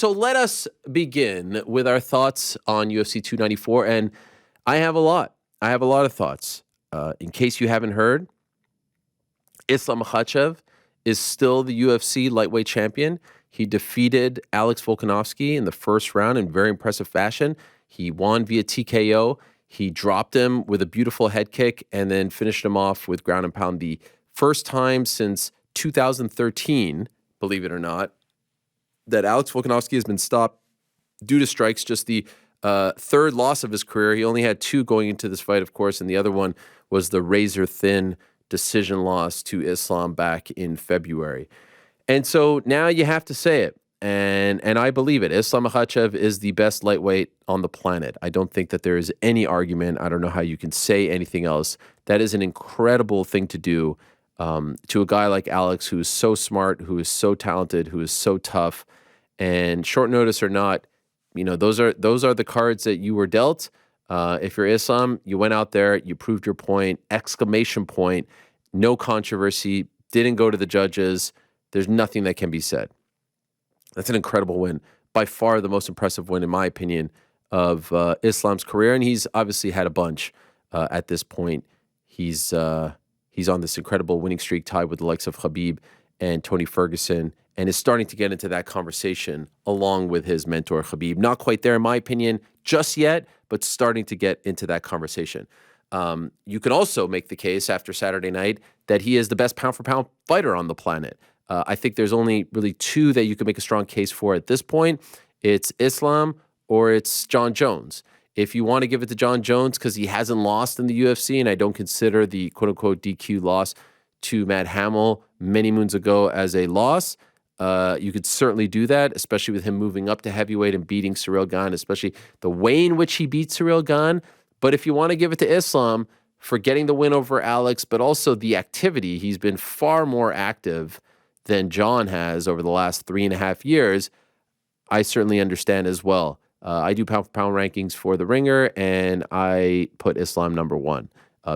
so let us begin with our thoughts on UFC 294. And I have a lot. I have a lot of thoughts. In case you haven't heard, Islam Makhachev is still the UFC lightweight champion. He defeated Alex Volkanovski in the first round in very impressive fashion. He won via TKO. He dropped him with a beautiful head kick and then finished him off with ground and pound. The first time since 2013, believe it or not, that Alex Volkanovski has been stopped due to strikes. Just the third loss of his career. He only had two going into this fight, of course, and the other one was the razor-thin decision loss to Islam back in February. And so now you have to say it, and I believe it. Islam Makhachev is the best lightweight on the planet. I don't think that there is any argument. I don't know how you can say anything else. That is an incredible thing to do to a guy like Alex, who is so smart, who is so talented, who is so tough. And short notice or not, you know, those are the cards that you were dealt. If you're Islam, you went out there, you proved your point, exclamation point, no controversy, didn't go to the judges. There's nothing that can be said. That's an incredible win. By far the most impressive win, in my opinion, of Islam's career. And he's obviously had a bunch at this point. He's on this incredible winning streak, tied with the likes of Khabib and Tony Ferguson, and is starting to get into that conversation along with his mentor, Khabib. Not quite there, in my opinion, just yet, but starting to get into that conversation. You can also make the case after Saturday night that he is the best pound-for-pound fighter on the planet. I think there's only really two that you can make a strong case for at this point. It's Islam or it's John Jones. If you want to give it to John Jones because he hasn't lost in the UFC, and I don't consider the quote-unquote DQ loss to Matt Hamill many moons ago as a loss, you could certainly do that, especially with him moving up to heavyweight and beating Ciryl Gane, especially the way in which he beat Ciryl Gane. But if you want to give it to Islam for getting the win over Alex, but also the activity, he's been far more active than John has over the last 3.5 years, I certainly understand as well. I do pound-for-pound rankings for The Ringer, and I put Islam number one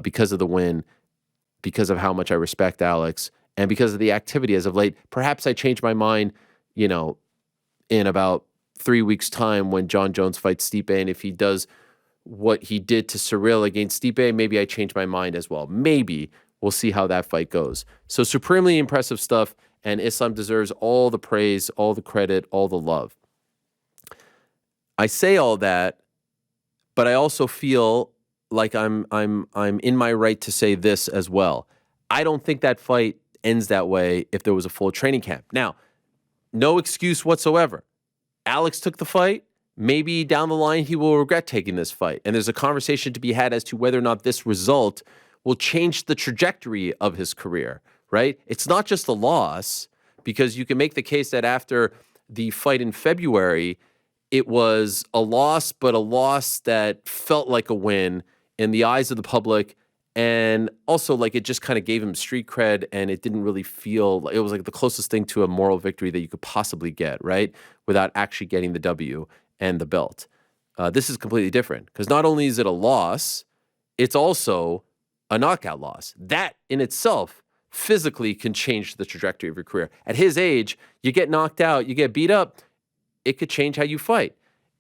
because of the win, because of how much I respect Alex, and because of the activity as of late. Perhaps I changed my mind, you know, in about 3 weeks' time when John Jones fights Stipe, and if he does what he did to Ciryl against Stipe, maybe I change my mind as well. Maybe. We'll see how that fight goes. So supremely impressive stuff, and Islam deserves all the praise, all the credit, all the love. I say all that, but I also feel like I'm in my right to say this as well. I don't think that fight ends that way if there was a full training camp. Now, no excuse whatsoever. Alex took the fight. Maybe down the line he will regret taking this fight. And there's a conversation to be had as to whether or not this result will change the trajectory of his career, right? It's not just a loss, because you can make the case that after the fight in February, it was a loss, but a loss that felt like a win in the eyes of the public. And also, like, it just kind of gave him street cred, and it didn't really feel, it was like the closest thing to a moral victory that you could possibly get, right? Without actually getting the W and the belt. This is completely different, because not only is it a loss, it's also a knockout loss. That in itself physically can change the trajectory of your career. At his age, you get knocked out, you get beat up, it could change how you fight.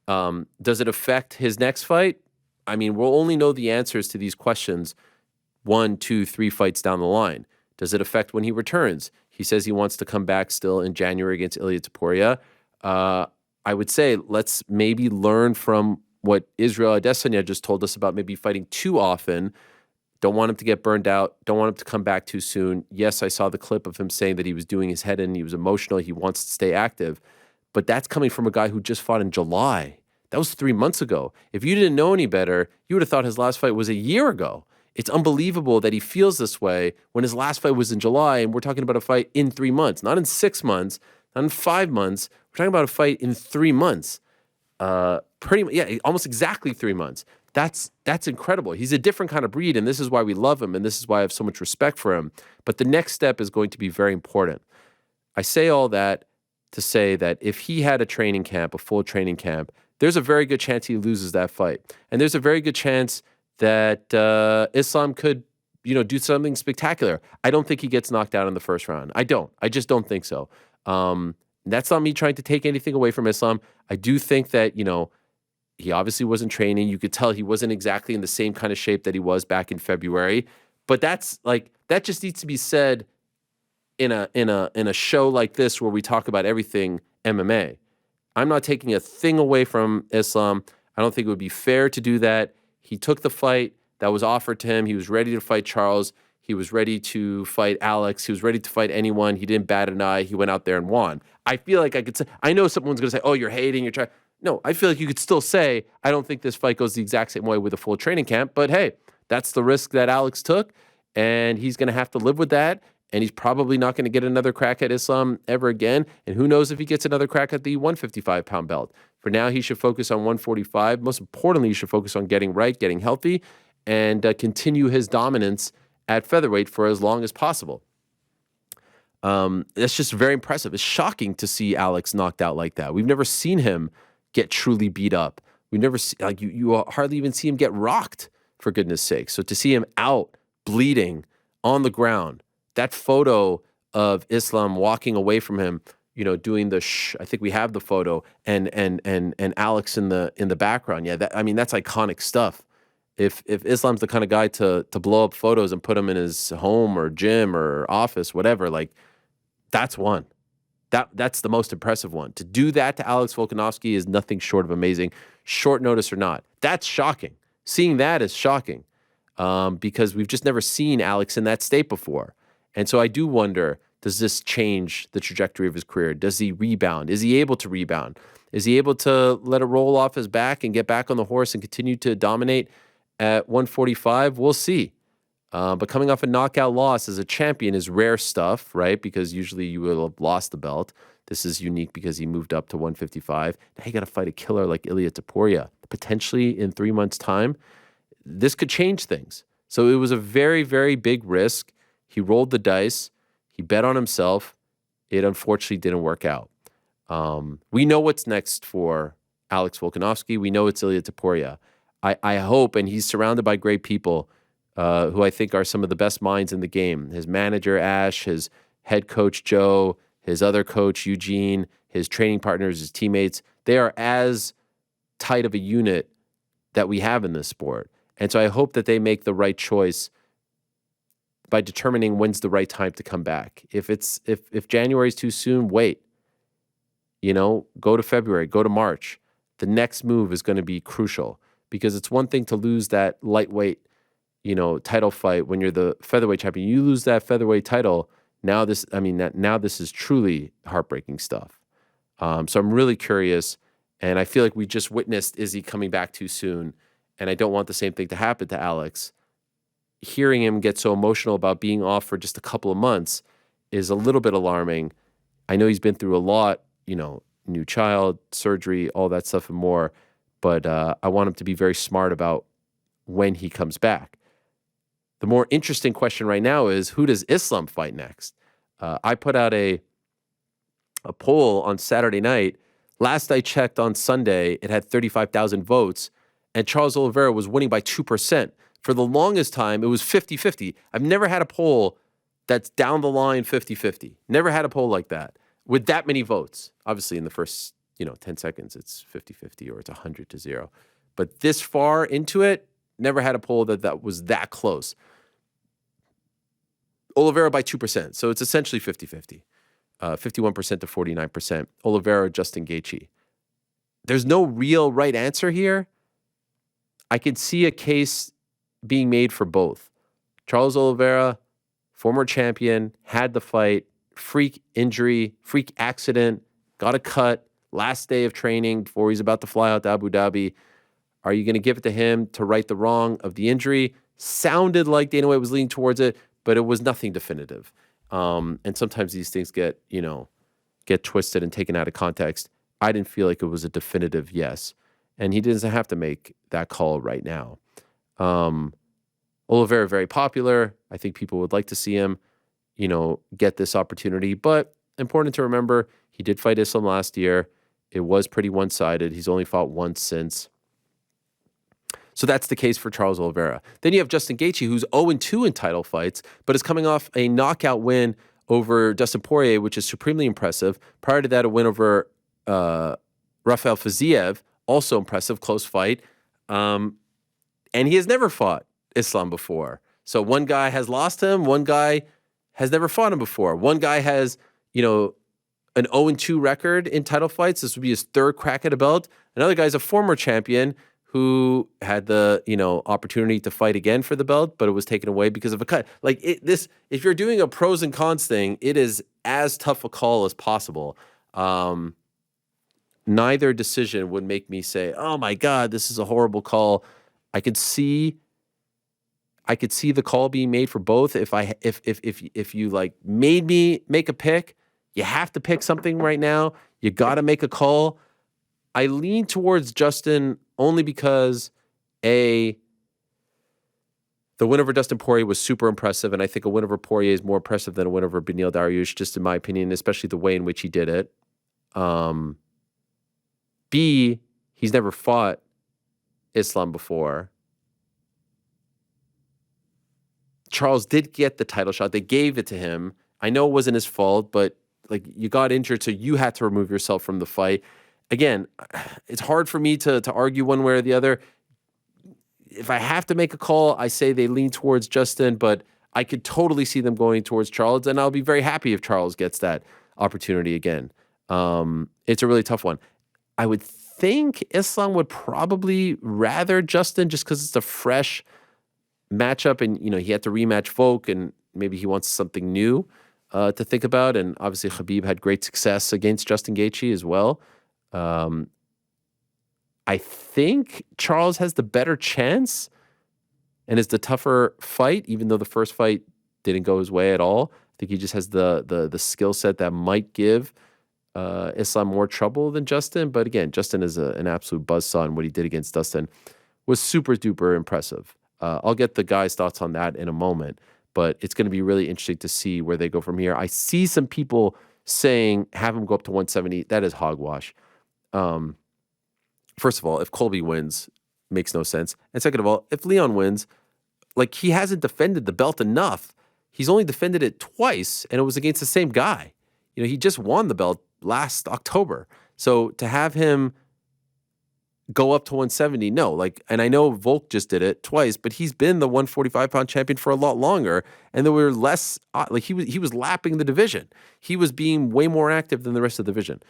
Does it affect his next fight? I mean, we'll only know the answers to these questions 1, 2, 3 fights down the line. Does it affect when he returns? He says he wants to come back still in January against Ilia Topuria. I would say let's maybe learn from what Israel Adesanya just told us about maybe fighting too often. Don't want him to get burned out. Don't want him to come back too soon. Yes, I saw the clip of him saying that he was doing his head in. He was emotional. He wants to stay active. But that's coming from a guy who just fought in July. That was 3 months ago. If you didn't know any better, you would have thought his last fight was a year ago. It's unbelievable that he feels this way when his last fight was in July, and we're talking about a fight in 3 months, not in 6 months, not in 5 months. We're talking about a fight in 3 months. Almost exactly 3 months. That's incredible. He's a different kind of breed, and this is why we love him, and this is why I have so much respect for him. But the next step is going to be very important. I say all that to say that if he had a training camp, a full training camp, there's a very good chance he loses that fight. And there's a very good chance that Islam could, do something spectacular. I don't think he gets knocked out in the first round. I just don't think so. That's not me trying to take anything away from Islam. I do think that, he obviously wasn't training. You could tell he wasn't exactly in the same kind of shape that he was back in February. But that just needs to be said in a show like this where we talk about everything MMA. I'm not taking a thing away from Islam. I don't think it would be fair to do that. He took the fight that was offered to him. He was ready to fight Charles. He was ready to fight Alex. He was ready to fight anyone. He didn't bat an eye. He went out there and won. I feel like I could say, I know someone's going to say, oh, you're hating, you're trying. No, I feel like you could still say, I don't think this fight goes the exact same way with a full training camp. But hey, that's the risk that Alex took, and he's going to have to live with that. And he's probably not going to get another crack at Islam ever again. And who knows if he gets another crack at the 155-pound belt. For now, he should focus on 145. Most importantly, he should focus on getting right, getting healthy, and continue his dominance at featherweight for as long as possible. That's just very impressive. It's shocking to see Alex knocked out like that. We've never seen him get truly beat up. We never see, you hardly even see him get rocked, for goodness sake. So to see him out bleeding on the ground, that photo of Islam walking away from him, doing the I think we have the photo, and Alex in the background. Yeah, that's iconic stuff. If Islam's the kind of guy to blow up photos and put them in his home or gym or office, whatever, that's one. That's the most impressive one. To do that to Alex Volkanovski is nothing short of amazing, short notice or not. That's shocking. Seeing that is shocking because we've just never seen Alex in that state before. And so I do wonder, does this change the trajectory of his career? Does he rebound? Is he able to rebound? Is he able to let it roll off his back and get back on the horse and continue to dominate at 145? We'll see. But coming off a knockout loss as a champion is rare stuff, right? Because usually you will have lost the belt. This is unique because he moved up to 155. Now you got to fight a killer like Ilia Topuria, potentially in 3 months' time. This could change things. So it was a very, very big risk. He rolled the dice. He bet on himself. It unfortunately didn't work out. We know what's next for Alex Volkanovski. We know it's Ilia Topuria. I hope, and he's surrounded by great people who I think are some of the best minds in the game. His manager, Ash, his head coach, Joe, his other coach, Eugene, his training partners, his teammates. They are as tight of a unit that we have in this sport. And so I hope that they make the right choice by determining when's the right time to come back. If January is too soon, wait. Go to February, go to March. The next move is going to be crucial because it's one thing to lose that lightweight, title fight when you're the featherweight champion. You lose that featherweight title. Now this is truly heartbreaking stuff. So I'm really curious, and I feel like we just witnessed Izzy coming back too soon, and I don't want the same thing to happen to Alex. Hearing him get so emotional about being off for just a couple of months is a little bit alarming. I know he's been through a lot, new child, surgery, all that stuff and more, but I want him to be very smart about when he comes back. The more interesting question right now is, who does Islam fight next? I put out a poll on Saturday night. Last I checked on Sunday, it had 35,000 votes, and Charles Oliveira was winning by 2%. For the longest time, it was 50-50. I've never had a poll that's down the line 50-50. Never had a poll like that with that many votes. Obviously, in the first 10 seconds, it's 50-50 or it's 100-0. But this far into it, never had a poll that was that close. Oliveira by 2%. So it's essentially 50-50. 51% to 49%. Oliveira, Justin Gaethje. There's no real right answer here. I can see a case being made for both. Charles Oliveira, former champion, had the fight, freak injury, freak accident, got a cut, last day of training before he's about to fly out to Abu Dhabi. Are you going to give it to him to right the wrong of the injury? Sounded like Dana White was leaning towards it, but it was nothing definitive. And sometimes these things get twisted and taken out of context. I didn't feel like it was a definitive yes. And he doesn't have to make that call right now. Oliveira, very popular. I think people would like to see him, get this opportunity. But important to remember, he did fight Islam last year. It was pretty one-sided. He's only fought once since. So that's the case for Charles Oliveira. Then you have Justin Gaethje, who's 0-2 in title fights, but is coming off a knockout win over Dustin Poirier, which is supremely impressive. Prior to that, a win over Rafael Fiziev, also impressive, close fight. And he has never fought Islam before. So one guy has lost him, one guy has never fought him before. One guy has, an 0-2 record in title fights. This would be his third crack at a belt. Another guy's a former champion who had the, opportunity to fight again for the belt, but it was taken away because of a cut. If you're doing a pros and cons thing, it is as tough a call as possible. Neither decision would make me say, "Oh my God, this is a horrible call." I could see the call being made for both. If you made me make a pick, you have to pick something right now. You got to make a call. I lean towards Justin only because the win over Dustin Poirier was super impressive, and I think a win over Poirier is more impressive than a win over Beneil Dariush, just in my opinion, especially the way in which he did it. B, he's never fought Islam before. Charles did get the title shot. They gave it to him. I know it wasn't his fault, but you got injured, so you had to remove yourself from the fight. Again, it's hard for me to argue one way or the other. If I have to make a call, I say they lean towards Justin, but I could totally see them going towards Charles, and I'll be very happy if Charles gets that opportunity again. It's a really tough one. I would think Islam would probably rather Justin just because it's a fresh matchup, and he had to rematch Volk, and maybe he wants something new to think about. And obviously, Khabib had great success against Justin Gaethje as well. I think Charles has the better chance and is the tougher fight, even though the first fight didn't go his way at all. I think he just has the skill set that might give Islam more trouble than Justin. But again, Justin is an absolute buzzsaw, and what he did against Dustin was super duper impressive. I'll get the guys' thoughts on that in a moment, but it's going to be really interesting to see where they go from here. I see some people saying have him go up to 170. That is hogwash. First of all, if Colby wins, makes no sense. And second of all, if Leon wins, he hasn't defended the belt enough. He's only defended it twice, and it was against the same guy. He just won the belt last October. So to have him go up to 170, no. And I know Volk just did it twice, but he's been the 145-pound champion for a lot longer, and there were less. He was lapping the division. He was being way more active than the rest of the division.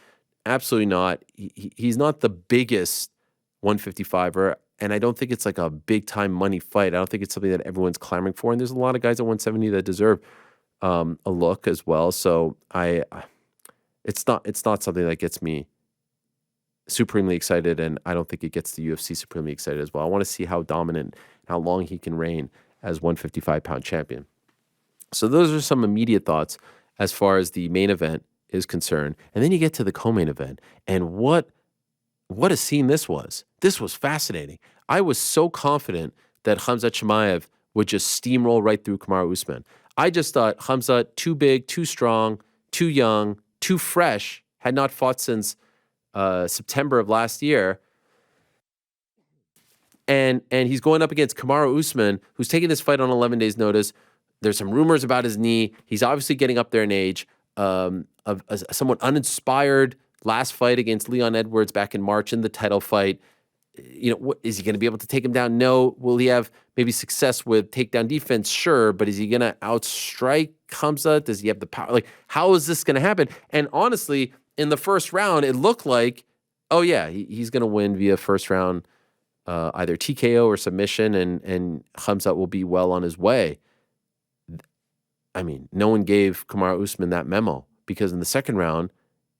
Absolutely not. He's not the biggest 155er, and I don't think it's a big-time money fight. I don't think it's something that everyone's clamoring for, and there's a lot of guys at 170 that deserve a look as well. So it's not something that gets me supremely excited, and I don't think it gets the UFC supremely excited as well. I want to see how dominant, how long he can reign as 155-pound champion. So those are some immediate thoughts as far as the main event is concerned. And then you get to the co-main event, and what a scene this was. This was fascinating. I was so confident that Khamzat Chimaev would just steamroll right through Kamaru Usman. I just thought Khamzat, too big, too strong, too young, too fresh, had not fought since September of last year. And he's going up against Kamaru Usman, who's taking this fight on 11 days' notice. There's some rumors about his knee. He's obviously getting up there in age. Of a somewhat uninspired last fight against Leon Edwards back in March in the title fight. Is he going to be able to take him down? No. Will he have maybe success with takedown defense? Sure. But is he going to outstrike Khamzat? Does he have the power? How is this going to happen? And honestly, in the first round, it looked like, oh yeah, he's going to win via first round, either TKO or submission, and Khamzat will be well on his way. I mean, no one gave Kamaru Usman that memo, because in the second round,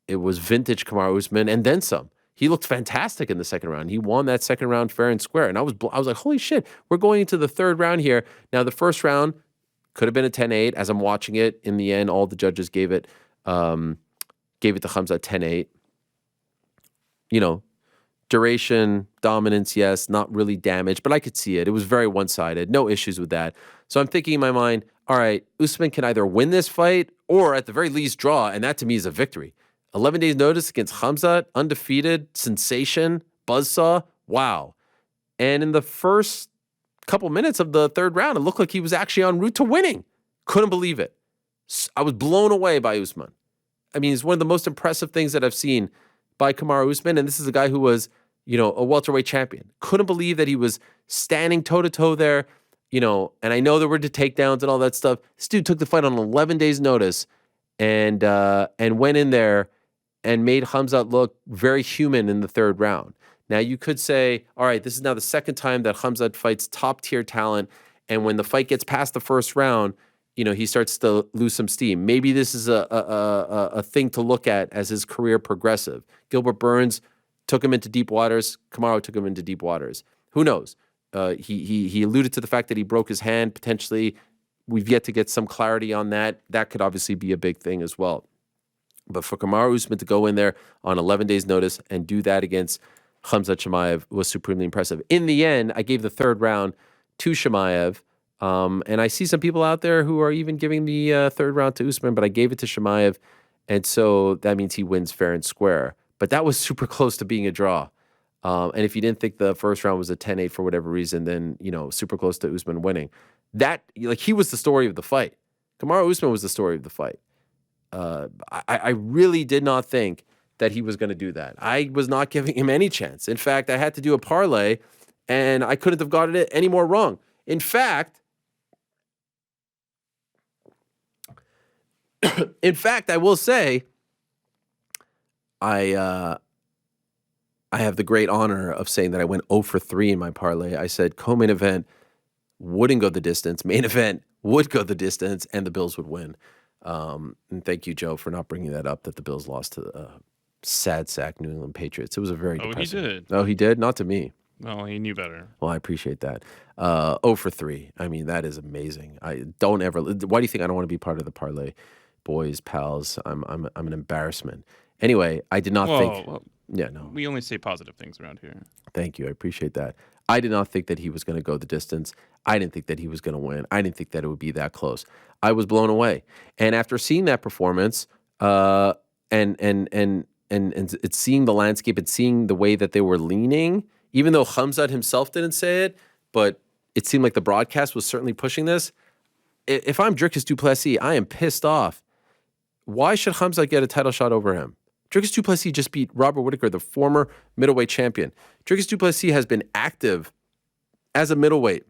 it was vintage Kamaru Usman and then some. He looked fantastic in the second round. He won that second round fair and square. And I was like, holy shit, we're going into the third round here. Now, the first round could have been a 10-8. As I'm watching it, in the end, all the judges gave it to Khamzat 10-8. Duration, dominance, yes, not really damage, but I could see it. It was very one-sided. No issues with that. So I'm thinking in my mind, all right, Usman can either win this fight or at the very least draw, and that to me is a victory. 11 days notice against Khamzat, undefeated, sensation, buzzsaw, wow. And in the first couple minutes of the third round, it looked like he was actually en route to winning. Couldn't believe it. I was blown away by Usman. I mean, it's one of the most impressive things that I've seen by Kamaru Usman, and this is a guy who was, a welterweight champion. Couldn't believe that he was standing toe-to-toe there, and I know there were the takedowns and all that stuff. This dude took the fight on 11 days' notice and went in there and made Khamzat look very human in the third round. Now, you could say, all right, this is now the second time that Khamzat fights top-tier talent, and when the fight gets past the first round, he starts to lose some steam. Maybe this is a thing to look at as his career progressive. Gilbert Burns took him into deep waters. Kamaru took him into deep waters. Who knows? He alluded to the fact that he broke his hand, potentially. We've yet to get some clarity on that. That could obviously be a big thing as well. But for Kamaru Usman to go in there on 11 days' notice and do that against Khamzat Chimaev was supremely impressive. In the end, I gave the third round to Chimaev. And I see some people out there who are even giving the third round to Usman, but I gave it to Chimaev. And so that means he wins fair and square. But that was super close to being a draw. And if you didn't think the first round was a 10-8 for whatever reason, then, super close to Usman winning. That, he was the story of the fight. Kamaru Usman was the story of the fight. I really did not think that he was going to do that. I was not giving him any chance. In fact, I had to do a parlay, and I couldn't have gotten it any more wrong. In fact, I will say, I have the great honor of saying that I went 0 for 3 in my parlay. I said co-main event wouldn't go the distance, main event would go the distance, and the Bills would win. And thank you, Joe, for not bringing that up, that the Bills lost to the sad sack New England Patriots. It was a very depressing. He did. Oh, he did? Not to me. Well, he knew better. Well, I appreciate that. 0 for 3. I mean, that is amazing. Why do you think I don't want to be part of the parlay? Boys, pals, I'm an embarrassment. Anyway, I did not think. Well, yeah, no. We only say positive things around here. Thank you. I appreciate that. I did not think that he was going to go the distance. I didn't think that he was going to win. I didn't think that it would be that close. I was blown away. And after seeing that performance, and it's seeing the landscape and seeing the way that they were leaning, even though Khamzat himself didn't say it, but it seemed like the broadcast was certainly pushing this. If I'm Dricus du Plessis, I am pissed off. Why should Khamzat get a title shot over him? Dricus du Plessis just beat Robert Whittaker, the former middleweight champion. Dricus du Plessis has been active as a middleweight,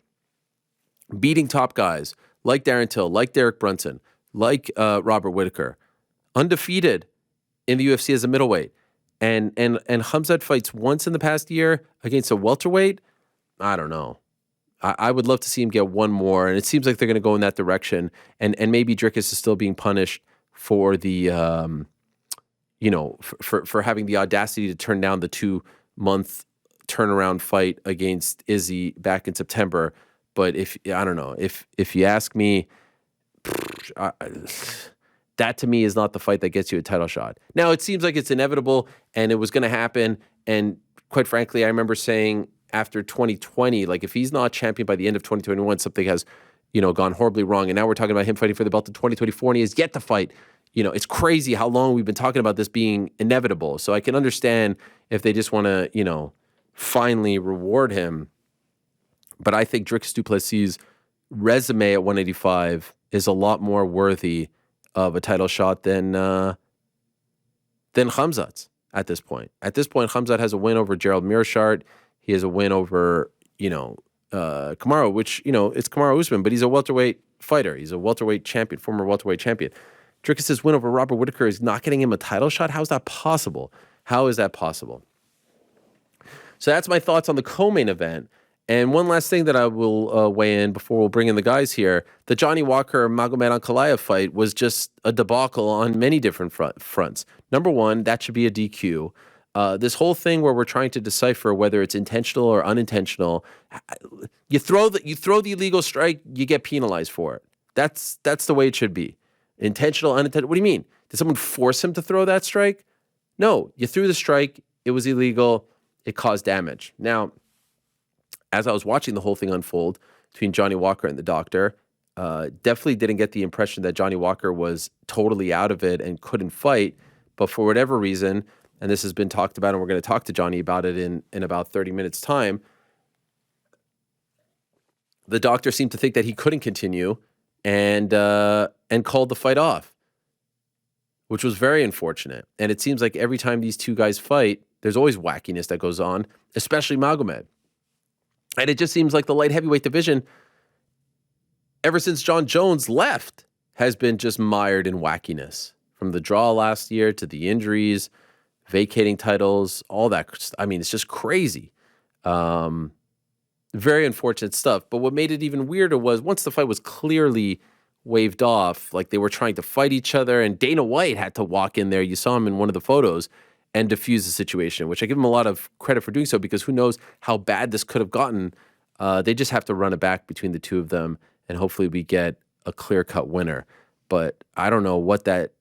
beating top guys like Darren Till, like Derek Brunson, like Robert Whittaker, undefeated in the UFC as a middleweight. And Khamzat fights once in the past year against a welterweight. I don't know. I would love to see him get one more, and it seems like they're going to go in that direction. And maybe Dricus is still being punished for the, for having the audacity to turn down the 2-month turnaround fight against Izzy back in September. But if you ask me, that to me is not the fight that gets you a title shot. Now, it seems like it's inevitable and it was going to happen. And quite frankly, I remember saying after 2020, like if he's not champion by the end of 2021, something has, gone horribly wrong. And now we're talking about him fighting for the belt in 2024 and he has yet to fight. It's crazy how long we've been talking about this being inevitable. So I can understand if they just want to, finally reward him. But I think Dricus du Plessis' resume at 185 is a lot more worthy of a title shot than Khamzat's at this point. At this point, Khamzat has a win over Gerald Meerschaert. He has a win over, Kamaru, which, it's Kamaru Usman, but he's a welterweight fighter. He's a welterweight champion, former welterweight champion. Dricus' win over Robert Whittaker is not getting him a title shot. How is that possible? How is that possible? So that's my thoughts on the co-main event. And one last thing that I will weigh in before we'll bring in the guys here. The Johnny Walker-Magomed Ankalaev fight was just a debacle on many different fronts. Number one, that should be a DQ. This whole thing where we're trying to decipher whether it's intentional or unintentional, you throw the illegal strike, you get penalized for it. That's the way it should be. Intentional, unintentional. What do you mean? Did someone force him to throw that strike? No, you threw the strike. It was illegal. It caused damage. Now, as I was watching the whole thing unfold between Johnny Walker and the doctor, definitely didn't get the impression that Johnny Walker was totally out of it and couldn't fight. But for whatever reason, and this has been talked about, and we're going to talk to Johnny about it in about 30 minutes' time, the doctor seemed to think that he couldn't continue, and called the fight off, which was very unfortunate. And it seems like every time these two guys fight, there's always wackiness that goes on, especially Magomed. And it just seems like the light heavyweight division, ever since John Jones left, has been just mired in wackiness. From the draw last year to the injuries, vacating titles, all that. I mean, it's just crazy. Very unfortunate stuff. But what made it even weirder was once the fight was clearly waved off, like they were trying to fight each other, and Dana White had to walk in there. You saw him in one of the photos and diffuse the situation, which I give him a lot of credit for doing so, because who knows how bad this could have gotten. They just have to run it back between the two of them, and hopefully we get a clear-cut winner. But I don't know what that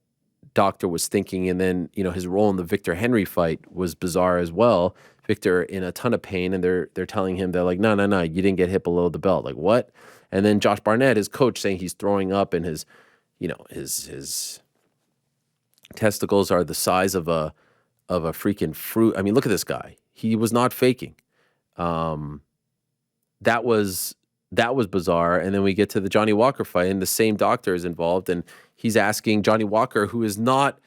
doctor was thinking. And then, his role in the Victor Henry fight was bizarre as well. Victor in a ton of pain, and they're telling him, they're like, no, you didn't get hit below the belt. Like, what? And then Josh Barnett, his coach, saying he's throwing up and his testicles are the size of a freaking fruit. I mean, look at this guy. He was not faking. That was bizarre. And then we get to the Johnny Walker fight, and the same doctor is involved, and he's asking Johnny Walker, who is not,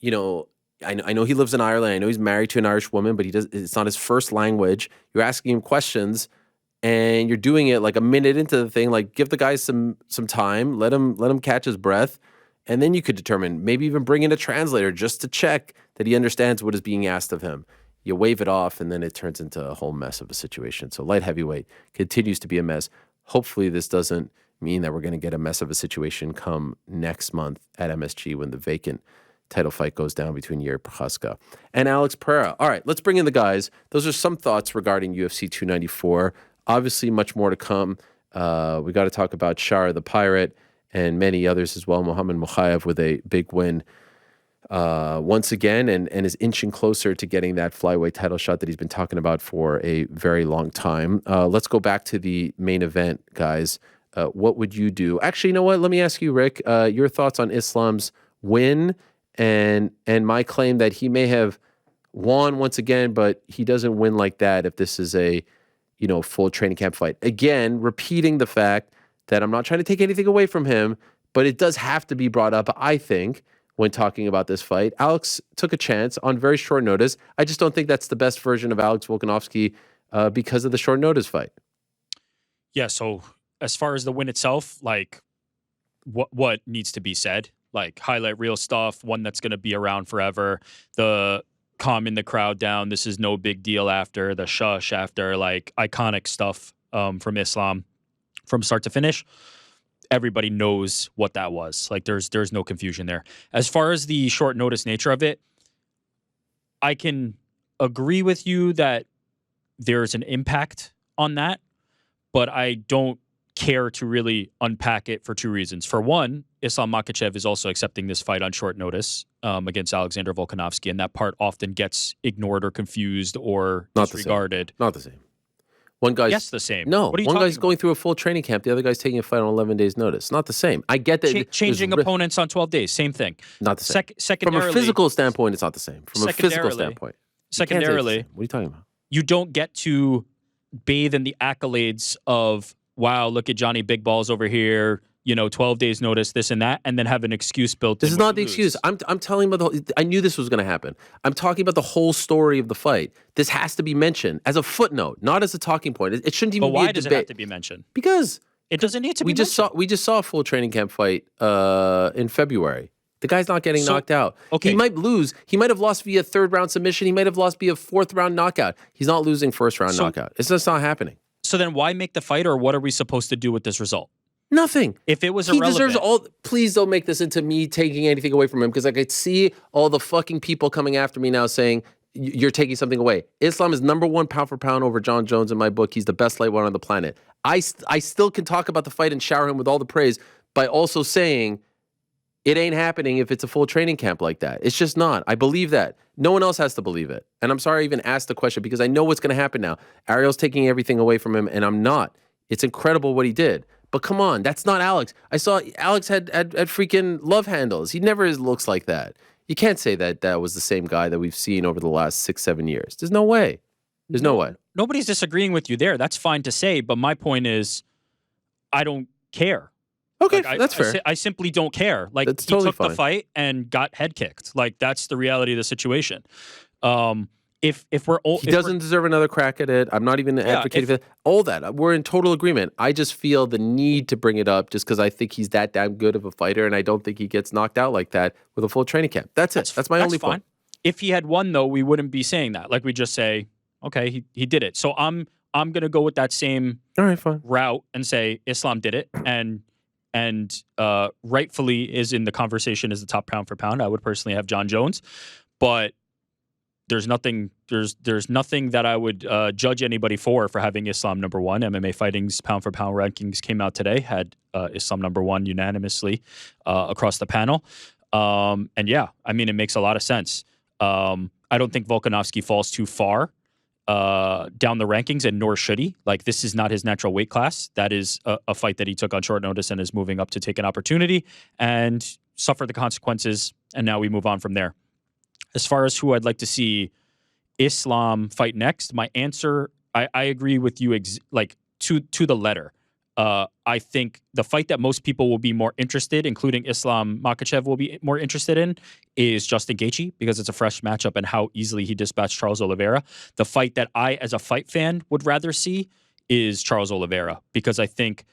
I know he lives in Ireland. I know he's married to an Irish woman, but it's not his first language. You're asking him questions, and you're doing it like a minute into the thing. Like, give the guy some time, let him catch his breath, and then you could determine, maybe even bring in a translator just to check that he understands what is being asked of him. You wave it off, and then it turns into a whole mess of a situation. So light heavyweight continues to be a mess. Hopefully this doesn't mean that we're going to get a mess of a situation come next month at MSG when the vacant title fight goes down between Yair Prochazka and Alex Pereira. All right, let's bring in the guys. Those are some thoughts regarding UFC 294. Obviously, much more to come. We got to talk about Shara the Pirate and many others as well. Muhammad Makhachev with a big win once again, and is inching closer to getting that flyweight title shot that he's been talking about for a very long time. Let's go back to the main event, guys. What would you do? Actually, you know what? Let me ask you, Rick, your thoughts on Islam's win and my claim that he may have won once again, but he doesn't win like that if this is a, full training camp fight. Again, repeating the fact that I'm not trying to take anything away from him, but it does have to be brought up, I think, when talking about this fight. Alex took a chance on very short notice. I just don't think that's the best version of Alex Volkanovski because of the short notice fight. Yeah, so as far as the win itself, like what needs to be said, like highlight real stuff, one that's going to be around forever, the calming the crowd down, this is no big deal after, the shush after, like iconic stuff from Islam from start to finish. Everybody knows what that was. Like there's no confusion there. As far as the short notice nature of it, I can agree with you that there's an impact on that, but I don't care to really unpack it for two reasons. For one, Islam Makhachev is also accepting this fight on short notice against Alexander Volkanovski, and that part often gets ignored or confused or disregarded. Not the same. One guy's yes, the same. No, what are you one guy's about? going through a full training camp. The other guy's taking a fight on 11 days' notice. Not the same. I get that. Changing opponents on 12 days, same thing. Not the same. Secondarily, from a physical standpoint, it's not the same. From a physical standpoint. Secondarily, what are you talking about? You don't get to bathe in the accolades of, wow, look at Johnny Big Balls over here, 12 days notice, this and that, and then have an excuse built in. This is not the excuse. I'm telling you about I knew this was going to happen. I'm talking about the whole story of the fight. This has to be mentioned as a footnote, not as a talking point. It shouldn't even be a debate. But why does it have to be mentioned? Because it doesn't need to be mentioned. We just saw a full training camp fight in February. The guy's not getting knocked out. Okay. He might lose. He might have lost via third round submission. He might have lost via fourth round knockout. He's not losing first round knockout. It's just not happening. So then why make the fight, or what are we supposed to do with this result? Nothing. If it was he irrelevant. Deserves all. Please don't make this into me taking anything away from him, because I could see all the fucking people coming after me now saying you're taking something away. Islam is number one pound for pound over John Jones in my book. He's the best lightweight on the planet. I still can talk about the fight and shower him with all the praise by also saying it ain't happening if it's a full training camp like that. It's just not. I believe that. No one else has to believe it. And I'm sorry I even asked the question, because I know what's going to happen now. Ariel's taking everything away from him, and I'm not. It's incredible what he did. But come on, that's not Alex. I saw Alex had freaking love handles. He never looks like that. You can't say that was the same guy that we've seen over the last 6-7 years. There's no way. There's no way. Nobody's disagreeing with you there. That's fine to say. But my point is, I don't care. Okay, Like, that's fair. I simply don't care. Like That's he totally took the fine. fight and got head kicked. Like that's the reality of the situation. If we're He doesn't deserve another crack at it. I'm not even advocating for all that. We're in total agreement. I just feel the need to bring it up just because I think he's that damn good of a fighter, and I don't think he gets knocked out like that with a full training camp. That's it. That's my only fine. point. If he had won, though, we wouldn't be saying that. Like we just say, okay, he did it. So I'm gonna go with that same All right, fine. route and say Islam did it, and rightfully is in the conversation as the top pound for pound. I would personally have John Jones, but there's nothing that I would judge anybody for having Islam number one. MMA Fighting's pound for pound rankings came out today, had Islam number one unanimously across the panel. And yeah, I mean, it makes a lot of sense. I don't think Volkanovski falls too far down the rankings, and nor should he. Like, this is not his natural weight class. That is a fight that he took on short notice and is moving up to take an opportunity and suffer the consequences. And now we move on from there. As far as who I'd like to see Islam fight next, my answer, I agree with you to the letter. I think the fight that most people will be more interested, including Islam Makhachev will be more interested in, is Justin Gaethje, because it's a fresh matchup and how easily he dispatched Charles Oliveira. The fight that I, as a fight fan, would rather see is Charles Oliveira, because I think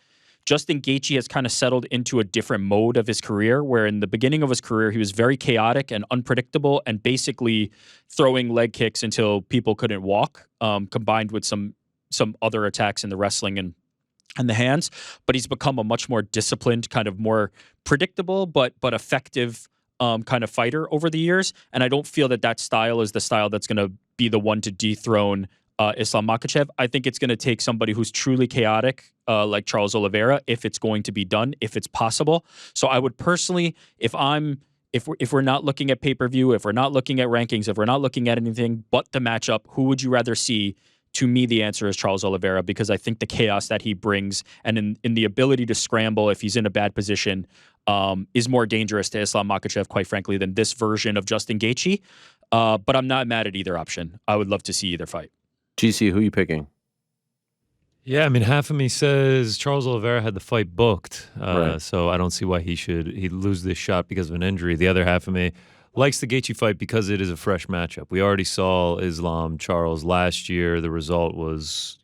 Justin Gaethje has kind of settled into a different mode of his career, where in the beginning of his career, he was very chaotic and unpredictable and basically throwing leg kicks until people couldn't walk, combined with some other attacks in the wrestling and the hands. But he's become a much more disciplined, kind of more predictable but effective kind of fighter over the years. And I don't feel that style is the style that's going to be the one to dethrone Islam Makhachev. I think it's going to take somebody who's truly chaotic, like Charles Oliveira, if it's going to be done, if it's possible. So I would personally, if we're not looking at pay-per-view, if we're not looking at rankings, if we're not looking at anything but the matchup, who would you rather see? To me, the answer is Charles Oliveira, because I think the chaos that he brings and in the ability to scramble if he's in a bad position is more dangerous to Islam Makhachev, quite frankly, than this version of Justin Gaethje. But I'm not mad at either option. I would love to see either fight. GC, who are you picking? Yeah, I mean, half of me says Charles Oliveira had the fight booked, Right. so I don't see why he'd lose this shot because of an injury. The other half of me likes the Gaethje fight because it is a fresh matchup. We already saw Islam Charles last year. The result was,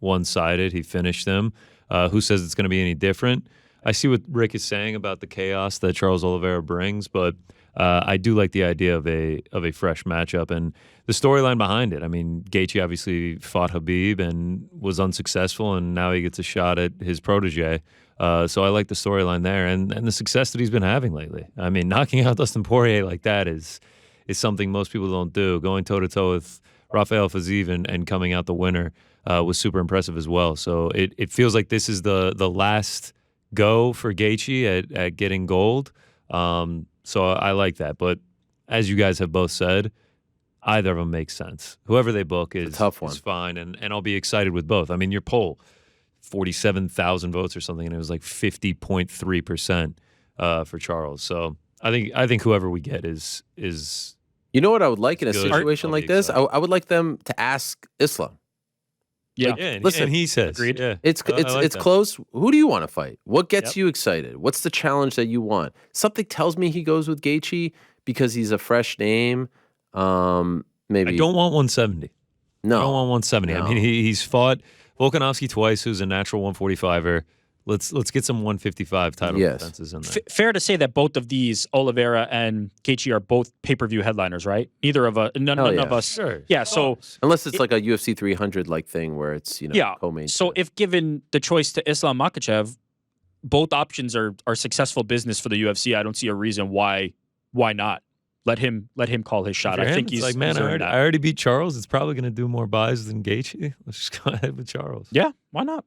one-sided. He finished them. Who says it's going to be any different? I see what Rick is saying about the chaos that Charles Oliveira brings, but I do like the idea of a fresh matchup and the storyline behind it. I mean, Gaethje obviously fought Khabib and was unsuccessful, and now he gets a shot at his protege. So I like the storyline there and the success that he's been having lately. I mean, knocking out Dustin Poirier like that is something most people don't do. Going toe-to-toe with Rafael Fiziev and coming out the winner was super impressive as well. So it feels like this is the last go for Gaethje at getting gold. So I like that. But as you guys have both said, either of them makes sense. Whoever they book is, a tough one. is fine, and I'll be excited with both. I mean, your poll, 47,000 votes or something, and it was like 50.3% for Charles. So I think whoever we get is You know what I would like in a Good. situation I'll like be this? excited. I would like them to ask Islam. Yeah. and, listen, and he says, agreed. yeah, It's I like it's that. close. Who do you want to fight? What gets Yep. you excited? What's the challenge that you want? Something tells me he goes with Gaethje because he's a fresh name. Maybe I don't want 170. no. I don't want 170. No. I mean, he's fought Volkanovski twice, who's a natural 145er. Let's get some 155 title Yes. defenses in there. Fair to say that both of these, Oliveira and Gaethje, are both pay-per-view headliners, right? Neither of us, none Hell of yeah. us. Sure. Yeah, so Unless it's like a UFC 300 like thing where it's yeah. co-main. So if given the choice to Islam Makhachev, both options are successful business for the UFC. I don't see a reason why not. Let him call his shot. For I him, think it's he's like, man, he's earned I that. already beat Charles. It's probably going to do more buys than Gaethje. Let's just go ahead with Charles. Yeah, why not?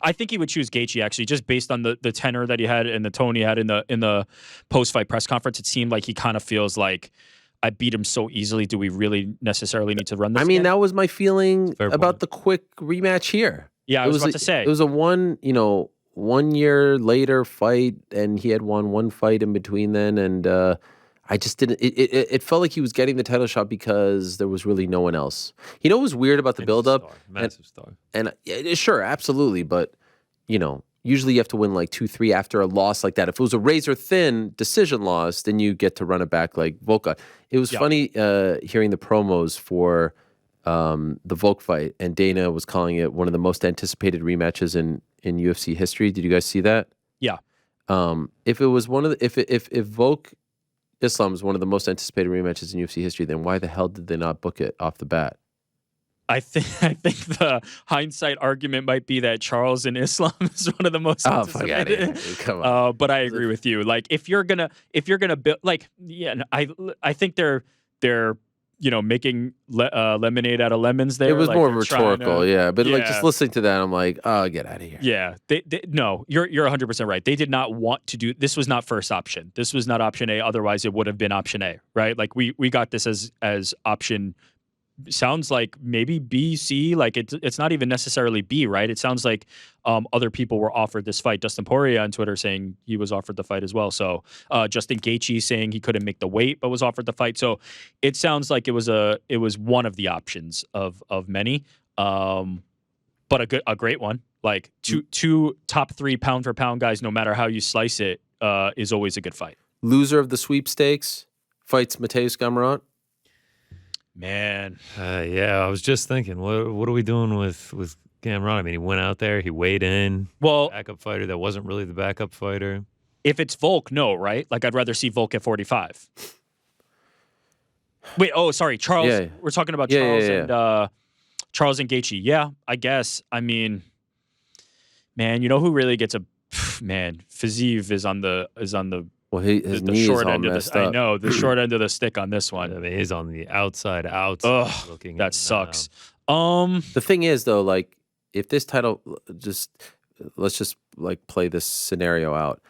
I think he would choose Gaethje, actually, just based on the tenor that he had and the tone he had in the post-fight press conference. It seemed like he kind of feels like, I beat him so easily. Do we really necessarily need to run this I mean, again? that was my feeling Fair about point. the quick rematch here. Yeah, I was about to say. It was a 1 year later fight, and he had won one fight in between then, and I just didn't. It felt like he was getting the title shot because there was really no one else. You know what was weird about the And he's a buildup? star, massive star. And sure, absolutely, but usually you have to win like 2-3 after a loss like that. If it was a razor thin decision loss, then you get to run it back like Volka. It was funny hearing the promos for the Volk fight, and Dana was calling it one of the most anticipated rematches in UFC history. Did you guys see that? Yeah. If it was one of the, if Volk Islam is one of the most anticipated rematches in UFC history, then why the hell did they not book it off the bat? I think the hindsight argument might be that Charles and Islam is one of the most anticipated. Come on. But I agree with you. Like if you're gonna build, like, I think they're making lemonade out of lemons there. It was like more they're rhetorical, but like just Yeah. listening to that, I'm like, oh, get out of here. Yeah, no, you're 100% right. They did not want to do this. Was not first option. This was not option A. Otherwise, it would have been option A, right? Like we got this as option. Sounds like maybe B, C. Like it's not even necessarily B, right? It sounds like other people were offered this fight. Dustin Poirier on Twitter saying he was offered the fight as well. So Justin Gaethje saying he couldn't make the weight but was offered the fight. So it sounds like it was one of the options of many. But a great one. Like two top 3 pound for pound guys, no matter how you slice it, is always a good fight. Loser of the sweepstakes fights Mateusz Gamrot. Man, I was just thinking, what are we doing with Gamrot? I mean, he went out there, he weighed in. well, Backup fighter that wasn't really the backup fighter. if it's Volk, no, right? Like I'd rather see Volk at 45. Wait, sorry, Charles. Yeah. We're talking about Yeah, Charles yeah. and Charles and Gaethje. Yeah, I guess. I mean, man, you know who really gets Fiziev is on the Well, his the knee short is all end of messed the. up. I know the short end of the stick on this I one. mean, he's on the outside Ugh, looking. that in sucks. The thing is, though, like if this title let's just like play this scenario out.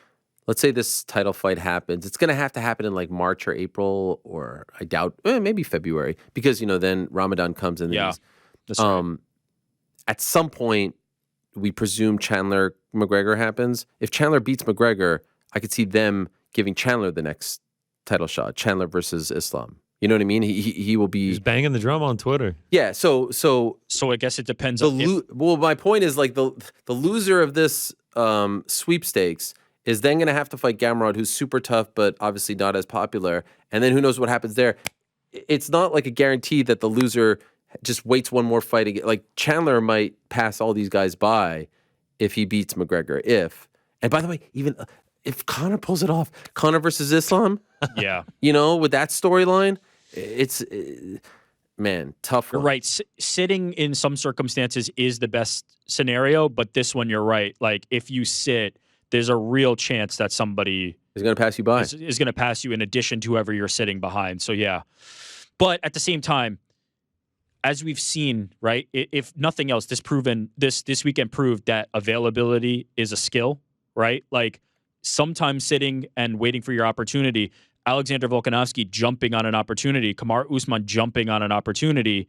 Let's say this title fight happens. It's going to happen in like March or April, or I doubt maybe February, because then Ramadan comes and Yeah, that's right. at some point we presume Chandler McGregor happens. If Chandler beats McGregor, I could see them giving Chandler the next title shot. Chandler versus Islam. You know what I mean? He will be. He's banging the drum on Twitter. Yeah. So So I guess it depends on well, my point is like the loser of this sweepstakes is then going to have to fight Gamrot, who's super tough but obviously not as popular. And then who knows what happens there? It's not like a guarantee that the loser just waits one more fight again. Like Chandler might pass all these guys by if he beats McGregor. And by the way, even if Conor pulls it off, Conor versus Islam, yeah. with that storyline, it's man, tough You're one. right. Sitting in some circumstances is the best scenario, but this one you're right. Like if you sit, there's a real chance that somebody He's going to pass you by. is going to pass you in addition to whoever you're sitting behind. So yeah, but at the same time, as we've seen, right? If nothing else, this weekend proved that availability is a skill, right? Like sometimes sitting and waiting for your opportunity. Alexander Volkanovski jumping on an opportunity, Kamaru Usman jumping on an opportunity,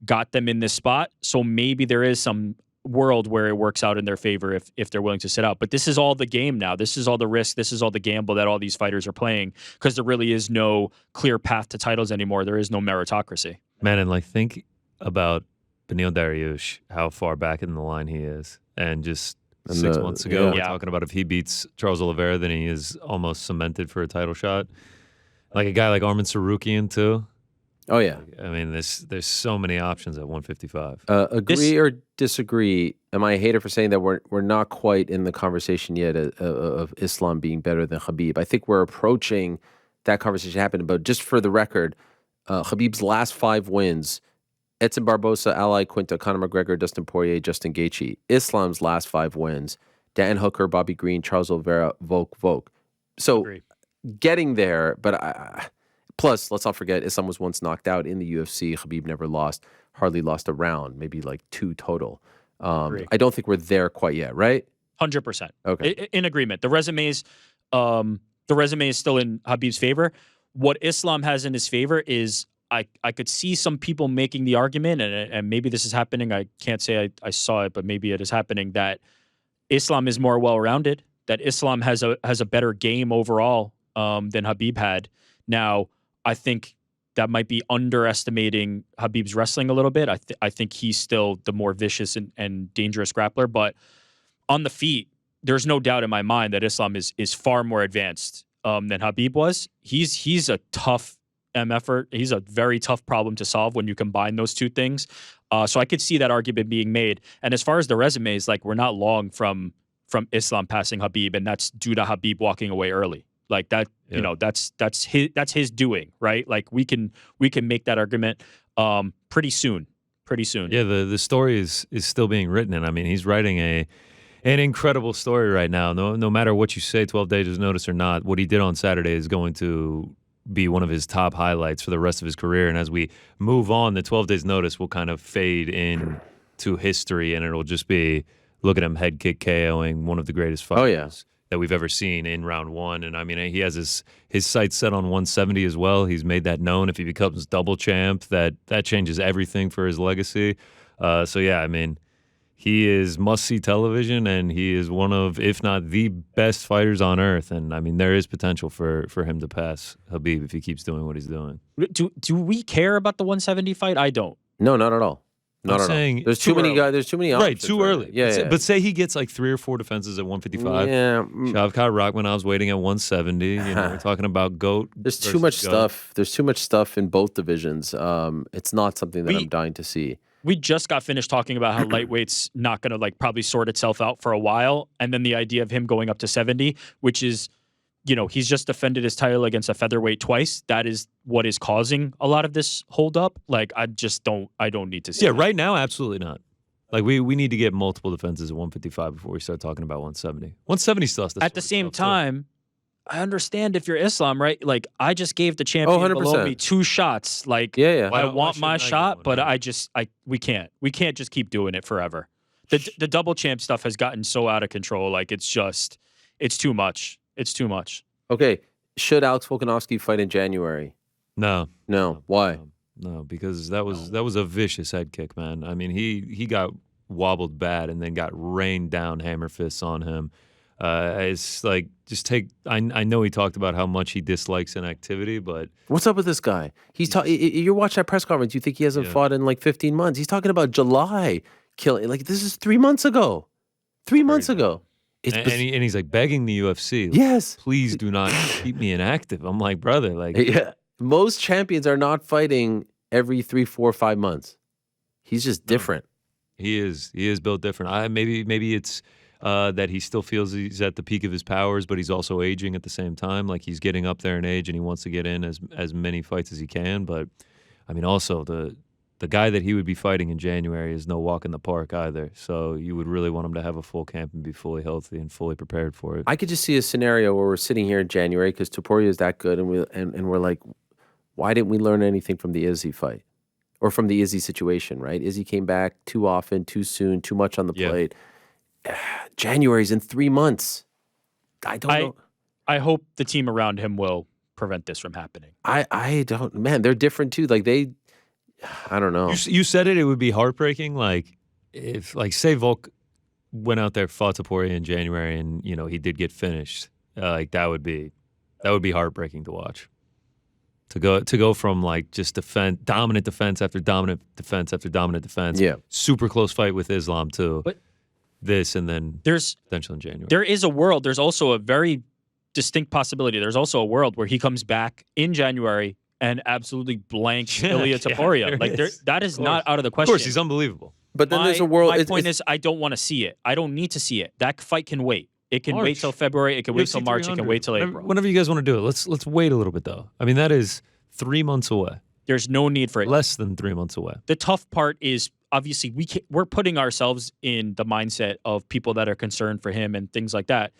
got them in this spot. So maybe there is some world where it works out in their favor if they're willing to sit out. But this is all the game now. This is all the risk. This is all the gamble that all these fighters are playing, because there really is no clear path to titles anymore. There is no meritocracy. Man, and like think about Beneil Dariush, how far back in the line he is. And just And 6 the- months ago, we're yeah. talking about if he beats Charles Oliveira, then he is almost cemented for a title shot. Like a guy like Arman Sarukian, too. Oh yeah. I mean, there's so many options at 155. Agree or disagree? Am I a hater for saying that we're not quite in the conversation yet of Islam being better than Khabib? I think we're approaching that conversation happening. But just for the record, Khabib's last 5 wins: Edson Barbosa, Ali Quinta, Conor McGregor, Dustin Poirier, Justin Gaethje. Islam's last 5 wins: Dan Hooker, Bobby Green, Charles Oliveira, Volk. So Agree. getting there, but plus, let's not forget, Islam was once knocked out in the UFC. Khabib never lost, hardly lost a round, maybe like 2 total. Agree. I don't think we're there quite yet, right? 100%. Okay. In agreement. The resume is still in Khabib's favor. What Islam has in his favor is I could see some people making the argument, and maybe this is happening. I can't say I saw it, but maybe it is happening, that Islam is more well-rounded, that Islam has a better game overall than Khabib had. Now, I think that might be underestimating Khabib's wrestling a little bit. I think he's still the more vicious and dangerous grappler, but on the feet, there's no doubt in my mind that Islam is far more advanced than Khabib was. He's a tough MFer. He's a very tough problem to solve when you combine those two things. So I could see that argument being made. And as far as the resumes, like we're not long from Islam passing Khabib, and that's due to Khabib walking away early. Like that, you know, that's his doing, right? Like we can make that argument pretty soon. Yeah, the story is still being written, and I mean he's writing an incredible story right now. No matter what you say, 12 days notice or not, what he did on Saturday is going to be one of his top highlights for the rest of his career. And as we move on, the 12 days notice will kind of fade in to history, and it'll just be, look at him head kick KOing one of the greatest fighters that we've ever seen in round one. And I mean, he has his sights set on 170 as well. He's made that known. If he becomes double champ, that changes everything for his legacy. So yeah, I mean, he is must-see television, and he is one of, if not the best fighters on earth. And I mean, there is potential for him to pass Khabib if he keeps doing what he's doing. Do we care about the 170 fight? I don't. No, not at all. Not at all. There's too many guys. There's too many options. Right, too early. Yeah, But say he gets like 3 or 4 defenses at 155. Yeah. Shavkat Rakhmanov's waiting at 170. You know, we're talking about GOAT. There's too much stuff. There's too much stuff in both divisions. It's not something that I'm dying to see. We just got finished talking about how lightweight's not going to like probably sort itself out for a while. And then the idea of him going up to 70, which is, you know, he's just defended his title against a featherweight twice. That is what is causing a lot of this holdup. Like, I don't need to see that. Right now, absolutely not. Like, we need to get multiple defenses at 155 before we start talking about 170. 170 still has to at the same time, I understand if you're Islam, right? Like, I just gave the champion below me 2 shots. Like, I want my shot, but we can't just keep doing it forever. The double champ stuff has gotten so out of control. Like, it's too much. It's too much. Okay, should Alex Volkanovski fight in January? No. Why? No, because that was a vicious head kick, man. I mean, he got wobbled bad and then got rained down hammer fists on him. It's like, just take. I know he talked about how much he dislikes inactivity, but what's up with this guy? You watch that press conference. You think he hasn't fought in like 15 months? He's talking about July killing. Like, this is 3 months ago. 3 months ago. And he's like begging the UFC. Like, yes, please do not keep me inactive. I'm like, brother, like, yeah. Most champions are not fighting every 3, 4, 5 months. He's just different. He is built different. Maybe it's that he still feels he's at the peak of his powers, but he's also aging at the same time. Like, he's getting up there in age, and he wants to get in as many fights as he can. But I mean, also the guy that he would be fighting in January is no walk in the park either. So you would really want him to have a full camp and be fully healthy and fully prepared for it. I could just see a scenario where we're sitting here in January because Topuria is that good, and we're like, why didn't we learn anything from the Izzy fight or from the Izzy situation? Right? Izzy came back too often, too soon, too much on the plate. January's in 3 months. I don't know. I hope the team around him will prevent this from happening. I don't. Man, they're different too. Like I don't know. You said it would be heartbreaking. Like, if, like, say Volk went out there, fought Topuria in January, and you know he did get finished. Like, that would be heartbreaking to watch. To go from like just dominant defense after dominant defense after dominant defense. Yeah. Super close fight with Islam too. But this, and then there's potential in January. There is a world. There's also a very distinct possibility. There's also a world where he comes back in January and absolutely blanks Ilia Topuria. Like, that is not out of the question. Of course, he's unbelievable. But then there's a world. My point is, I don't want to see it. I don't need to see it. That fight can wait. It can wait till February. It can wait till March. It can wait till April. Whenever you guys want to do it, let's wait a little bit though. I mean, that is 3 months away. There's no need for it. Less than 3 months away. The tough part is, obviously, we're putting ourselves in the mindset of people that are concerned for him and things like that.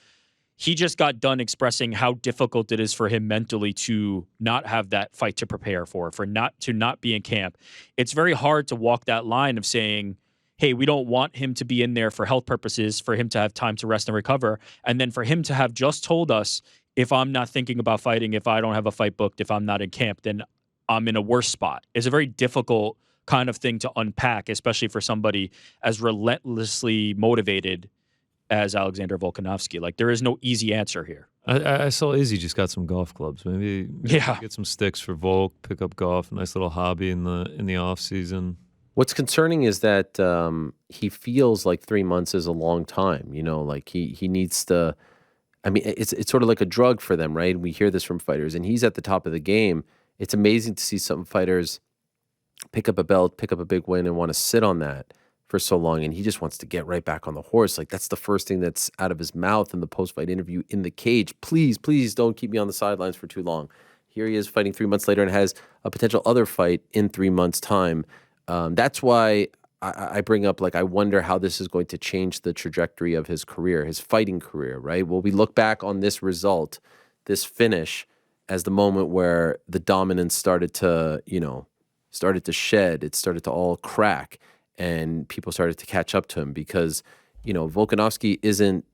He just got done expressing how difficult it is for him mentally to not have that fight to prepare for not be in camp. It's very hard to walk that line of saying, hey, we don't want him to be in there for health purposes, for him to have time to rest and recover, and then for him to have just told us, if I'm not thinking about fighting, if I don't have a fight booked, if I'm not in camp, then I'm in a worse spot. It's a very difficult kind of thing to unpack, especially for somebody as relentlessly motivated as Alexander Volkanovski. Like, there is no easy answer here. I saw Izzy just got some golf clubs. Maybe get some sticks for Volk, pick up golf, a nice little hobby in the off season. What's concerning is that he feels like 3 months is a long time. Like he needs to. I mean, it's sort of like a drug for them, right? We hear this from fighters, and he's at the top of the game. It's amazing to see some fighters pick up a belt, pick up a big win, and want to sit on that for so long, and he just wants to get right back on the horse. Like, that's the first thing that's out of his mouth in the post-fight interview in the cage. Please, please don't keep me on the sidelines for too long. Here he is fighting 3 months later and has a potential other fight in 3 months' time. That's why I bring up, like, I wonder how this is going to change the trajectory of his career, his fighting career, right? Will we look back on this result, this finish, as the moment where the dominance started to shed, it started to all crack, and people started to catch up to him? Because, Volkanovski isn't,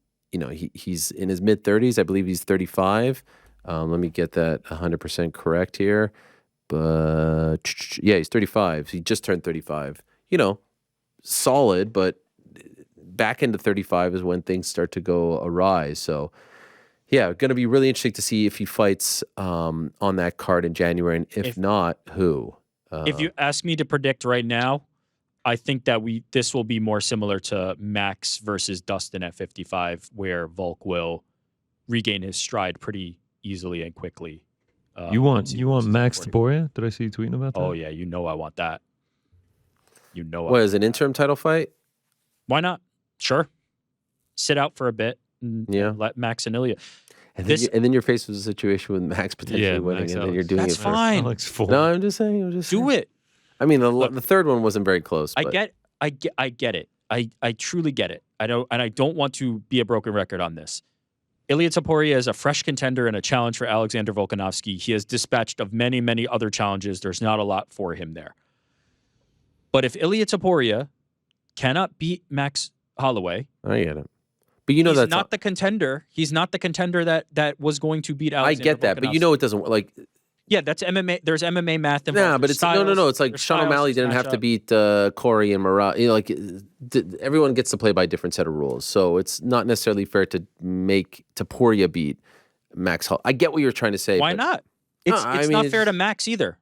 he's in his mid-30s. I believe he's 35. Let me get that 100% correct here. But, yeah, he's 35. He just turned 35. Solid, but back into 35 is when things start to go awry. So, yeah, going to be really interesting to see if he fights on that card in January, and if not, who. If you ask me to predict right now, I think that this will be more similar to Max versus Dustin at 55, where Volk will regain his stride pretty easily and quickly. You want Max Taporia? Did I see you tweeting about that? Oh yeah, I want that. What is an interim title fight? Why not? Sure. Sit out for a bit and let Max and Ilya. And then you're faced with a situation with Max potentially winning, Max and then you're doing That's it. fine. No, I'm just saying. Do it. I mean, the third one wasn't very close. I But. get it. I truly get it. I don't want to be a broken record on this. Ilya Taporia is a fresh contender and a challenge for Alexander Volkanovski. He has dispatched of many, many other challenges. There's not a lot for him there. But if Ilya Taporia cannot beat Max Holloway, I get it. But he's that's not the contender. He's not the contender that was going to beat Alexander I get that, but it doesn't work. Like, yeah, that's MMA. There's MMA math involved. nah, but it's no. It's like Sean O'Malley didn't have to beat Corey and Murat. Everyone gets to play by a different set of rules, so it's not necessarily fair to make Taporia beat Max Hall. I get what you're trying to say. Why but, not? It's not fair to Max either.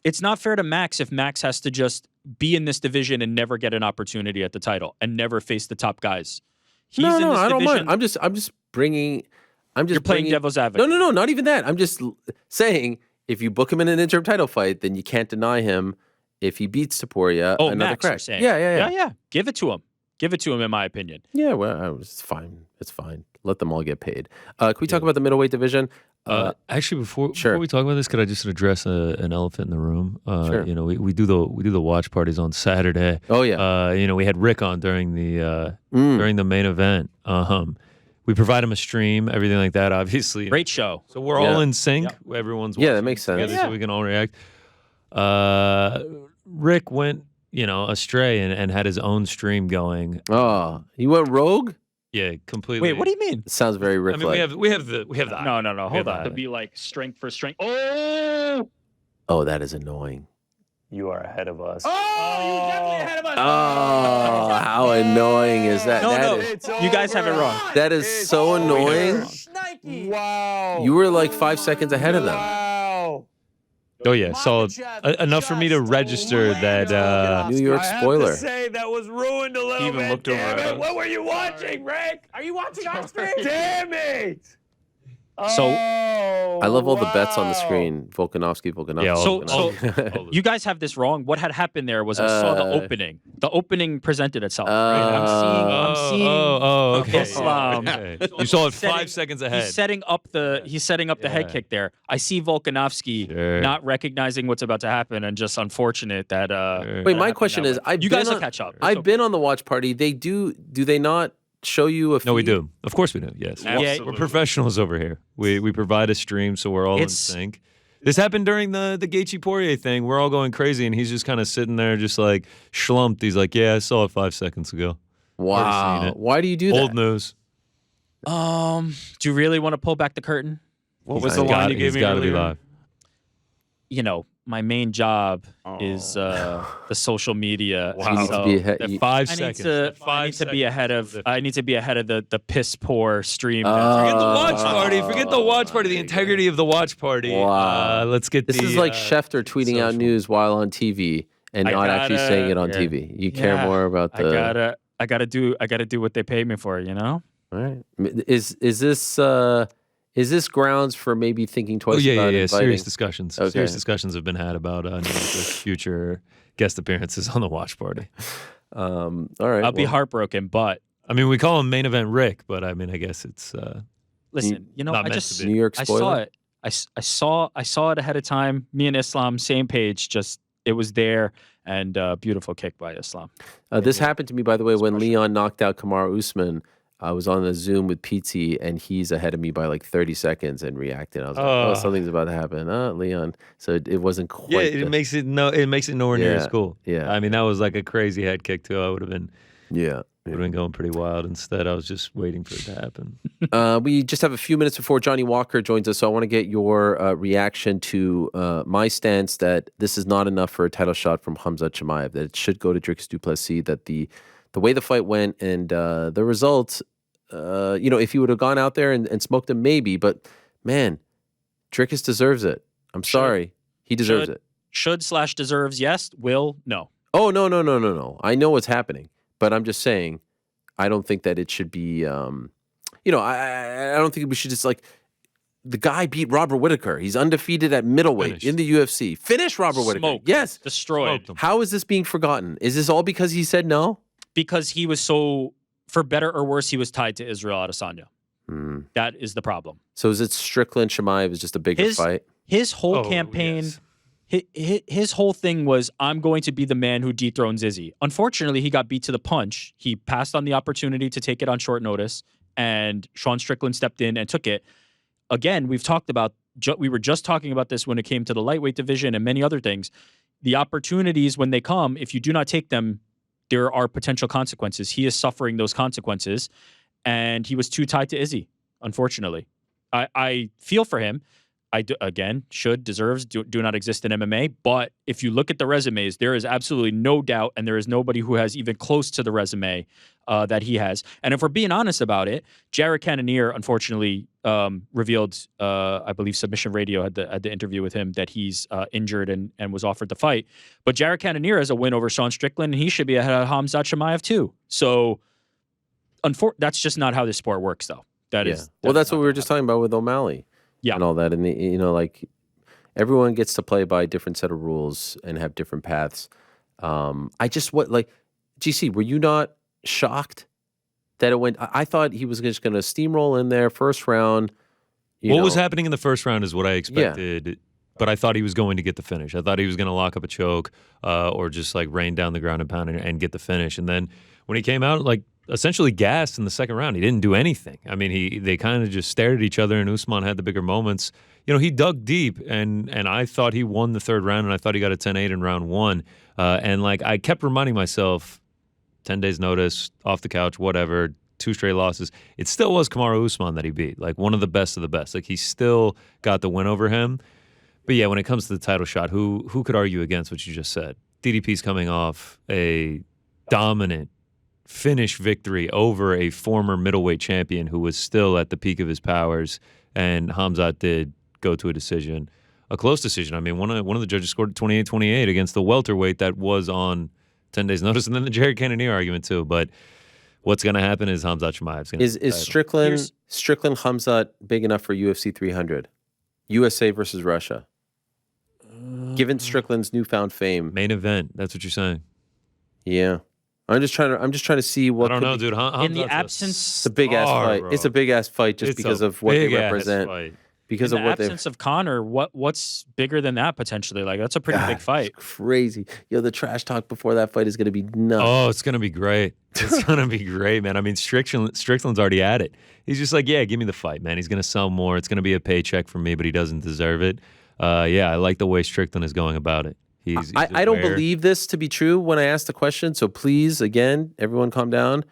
It's not fair to Max if Max has to just be in this division and never get an opportunity at the title and never face the top guys. I don't mind. I'm just bringing. You're playing devil's advocate. No, not even that. I'm just saying, if you book him in an interim title fight, then you can't deny him if he beats Taporia. Oh, another Max, crack. you're saying. Yeah. Give it to him. Give it to him, in my opinion. Yeah, well, it's fine. It's fine. Let them all get paid. Can we talk about the middleweight division? Actually, before we talk about this, could I just address an elephant in the room? Sure. We do the watch parties on Saturday. Oh yeah. We had Rick on during the main event. We provide him a stream, everything like that. Obviously, Great show. So we're all in sync. Yeah. Everyone's watching that makes sense. together, so we can all react. Rick went astray and had his own stream going. Oh, he went rogue? Yeah, completely. Wait, what do you mean? It sounds very Rick. I mean, we have the No. Hold on. To be like strength for strength. Oh, that is annoying. You are ahead of us. Oh, you're definitely ahead of us. Oh, how annoying is that? No. You guys have it wrong. That is so annoying. Wow. You were like 5 seconds ahead of them. Wow. Oh yeah, solid. Enough for me to register that. New York spoiler. I have to say that was ruined a little He even bit. looked over Damn at it. us. What were you watching, Rick? Are you watching on screen? Damn it. So, I love all the bets on the screen. Volkanovski. Yeah, So you guys have this wrong. What had happened there was I saw the opening. The opening presented itself. I'm seeing okay. Islam. Okay. You saw it 5 seconds ahead. He's setting up the head kick there. I see Volkanovski not recognizing what's about to happen, and just unfortunate that. Wait, my question is, you guys will catch up. I've been on the watch party. They do they not show you a feed? No, we do. Of course we do. Yes. Absolutely. We're professionals over here. We provide a stream, so we're all in sync. This happened during the Gaethje Poirier thing. We're all going crazy, and he's just kind of sitting there, just like schlumped. He's like, "Yeah, I saw it 5 seconds ago." Wow. Why do you do that? Old news. Do you really want to pull back the curtain? What was the line you gave me He's got to be earlier? live. My main job is the social media. You need to be ahead. 5 I need seconds. to. I need to be ahead of. I need to be ahead of the piss poor stream. Forget the watch party. Forget the watch party. The integrity of the watch party. Wow. Let's get This is like Schefter tweeting out news while on TV, and I not actually saying it on yeah. TV. You care Yeah, more about the. I gotta do what they pay me for, you know? All right. Is this grounds for maybe thinking Oh twice yeah, about yeah. inviting? Serious discussions. Okay. Serious discussions have been had about Namaju's future guest appearances on the watch party. All right. I'll be heartbroken, but I mean, we call him main event Rick, but I mean, I guess it's listen, you know, not I meant just to be. New York I spoiler. saw it. I saw it ahead of time. Me and Islam, same page. Just it was there, and beautiful kick by Islam. This happened to me, by the way, when Special. Leon knocked out Kamaru Usman. I was on a Zoom with Pizzi, and he's ahead of me by like 30 seconds and reacted. I was like, "Oh, something's about to happen." Leon. So it wasn't quite. Yeah, it makes it nowhere near as cool. Yeah. I mean, that was like a crazy head kick too. I would have been Yeah. going pretty wild. Instead, I was just waiting for it to happen. We just have a few minutes before Johnny Walker joins us, so I want to get your reaction to my stance that this is not enough for a title shot from Khamzat Chimaev, that it should go to Dricus du Plessis, that the way the fight went and the results, if he would have gone out there and smoked him, maybe, but man, Dricus deserves it. I'm sorry. He deserves it. Should/deserves, yes. Will, no. Oh, no. I know what's happening, but I'm just saying, I don't think that it should be, I don't think we should just like, the guy beat Robert Whittaker. He's undefeated at middleweight in the UFC. Finish Robert Whittaker. Smoked. Yes. Destroyed. Smoked him. How is this being forgotten? Is this all because he said no? Because he was so, for better or worse, he was tied to Israel Adesanya. That is the problem. So is it Strickland Chimaev is just a bigger fight? His whole Oh, campaign, yes. his whole thing was, I'm going to be the man who dethrones Izzy. Unfortunately, he got beat to the punch. He passed on the opportunity to take it on short notice, and Sean Strickland stepped in and took it. Again, we were just talking about this when it came to the lightweight division and many other things. The opportunities, when they come, if you do not take them, there are potential consequences. He is suffering those consequences, and he was too tied to Izzy, unfortunately. I feel for him. Deserves, do not exist in MMA. But if you look at the resumes, there is absolutely no doubt, and there is nobody who has even close to the resume that he has. And if we're being honest about it, Jared Cannonier, unfortunately, revealed, I believe Submission Radio had the interview with him, that he's injured and was offered the fight. But Jared Cannonier has a win over Sean Strickland, and he should be ahead of Khamzat Chimaev too. So that's just not how this sport works, though. That's what we were just talking about with O'Malley. Yeah. And all that. And, everyone gets to play by a different set of rules and have different paths. GC, were you not shocked that it went? I thought he was just going to steamroll in there first round. What was happening in the first round is what I expected, but I thought he was going to get the finish. I thought he was going to lock up a choke or just like rain down the ground and pound and get the finish. And then when he came out, like essentially gassed in the second round, he didn't do anything. I mean, they kind of just stared at each other, and Usman had the bigger moments. He dug deep, and I thought he won the third round, and I thought he got a 10-8 in round one. And I kept reminding myself, 10 days notice, off the couch, whatever, 2 straight losses. It still was Kamaru Usman that he beat, like one of the best of the best. Like he still got the win over him. But yeah, when it comes to the title shot, who could argue against what you just said? DDP's coming off a dominant finish victory over a former middleweight champion who was still at the peak of his powers, and Khamzat did go to a decision, a close decision. I mean, one of the judges scored 28-28 against the welterweight that was on 10 days notice, and then the Jared Cannonier argument too. But what's going to happen is Khamzat Chimaev's going to is Strickland Khamzat big enough for UFC 300? USA versus Russia. Given Strickland's newfound fame, main event. That's what you're saying. Yeah. I'm just trying to see what. I don't know, dude. In the absence, it's a big ass fight. Bro. It's a big ass fight just because of what they represent. Fight. Because in of the what they. absence of Conor, what's bigger than that potentially? Like that's a pretty big fight. It's crazy. The trash talk before that fight is going to be nuts. Oh, it's going to be great. It's going to be great, man. I mean, Strickland's already at it. He's just like, yeah, give me the fight, man. He's going to sell more. It's going to be a paycheck for me, but he doesn't deserve it. I like the way Strickland is going about it. I don't believe this to be true when I ask the question, so please, again, everyone calm down.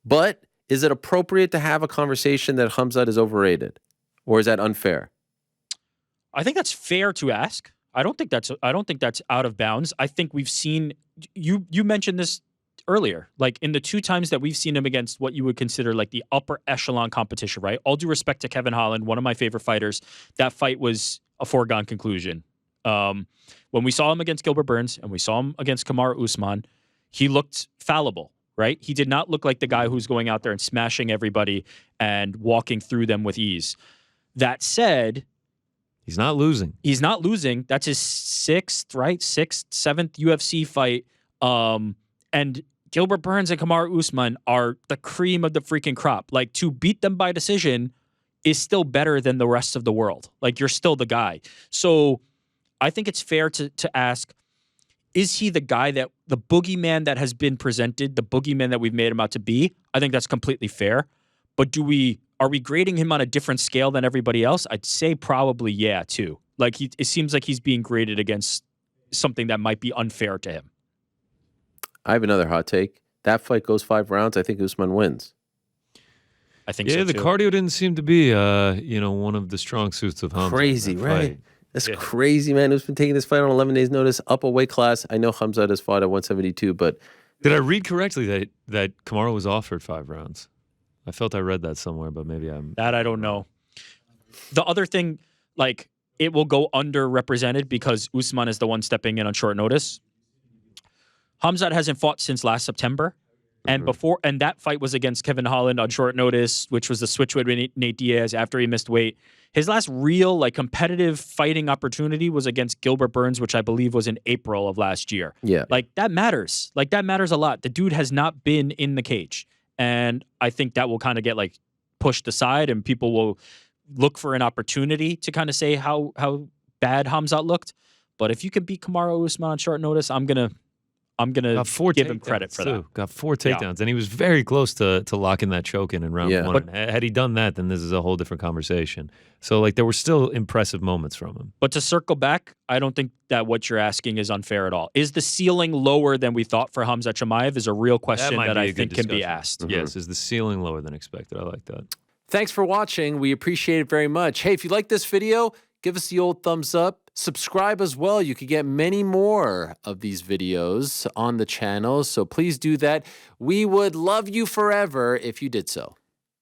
But is it appropriate to have a conversation that Khamzat is overrated? Or is that unfair? I think that's fair to ask. I don't think that's out of bounds. I think we've seen you mentioned this earlier. Like in the 2 times that we've seen him against what you would consider like the upper echelon competition, right? All due respect to Kevin Holland, one of my favorite fighters, that fight was a foregone conclusion. When we saw him against Gilbert Burns and we saw him against Kamaru Usman, he looked fallible, right? He did not look like the guy who's going out there and smashing everybody and walking through them with ease. That said, He's not losing. he's not losing. That's his sixth, seventh UFC fight. And Gilbert Burns and Kamaru Usman are the cream of the freaking crop. Like, to beat them by decision is still better than the rest of the world. Like, you're still the guy. So I think it's fair to ask, is he the guy that the boogeyman that has been presented, the boogeyman that we've made him out to be? I think that's completely fair. But are we grading him on a different scale than everybody else? I'd say probably yeah, too. Like, it seems like he's being graded against something that might be unfair to him. I have another hot take. That fight goes 5 rounds. I think Usman wins. I think Yeah, so, the too. cardio didn't seem to be, one of the strong suits of Khamzat. Crazy, in that right? fight. That's crazy, man. Who's been taking this fight on 11 days' notice, up a weight class. I know Khamzat has fought at 172, but Did I read correctly that Kamaru was offered 5 rounds? I felt I read that somewhere, but maybe I'm... That I don't know. The other thing, like, it will go underrepresented because Usman is the one stepping in on short notice. Khamzat hasn't fought since last September. And that fight was against Kevin Holland on short notice, which was the switch with Nate Diaz after he missed weight. His last real, like, competitive fighting opportunity was against Gilbert Burns, which I believe was in April of last year. yeah. Like, that matters. Like, that matters a lot. The dude has not been in the cage. And I think that will kind of get, like, pushed aside, and people will look for an opportunity to kind of say how bad Khamzat looked. But if you can beat Kamaru Usman on short notice, I'm gonna Got 4 give him credit for that. too. Got 4 takedowns, and he was very close to locking that choke in round Yeah. 1. Had he done that, then this is a whole different conversation. So, like, there were still impressive moments from him. But to circle back, I don't think that what you're asking is unfair at all. Is the ceiling lower than we thought for Khamzat Chimaev is a real question might that be a I good think can be discussion. asked. Yes, is the ceiling lower than expected? I like that. Thanks for watching. We appreciate it very much. Hey, if you like this video, give us the old thumbs up. Subscribe as well. You could get many more of these videos on the channel, so please do that. We would love you forever if you did so.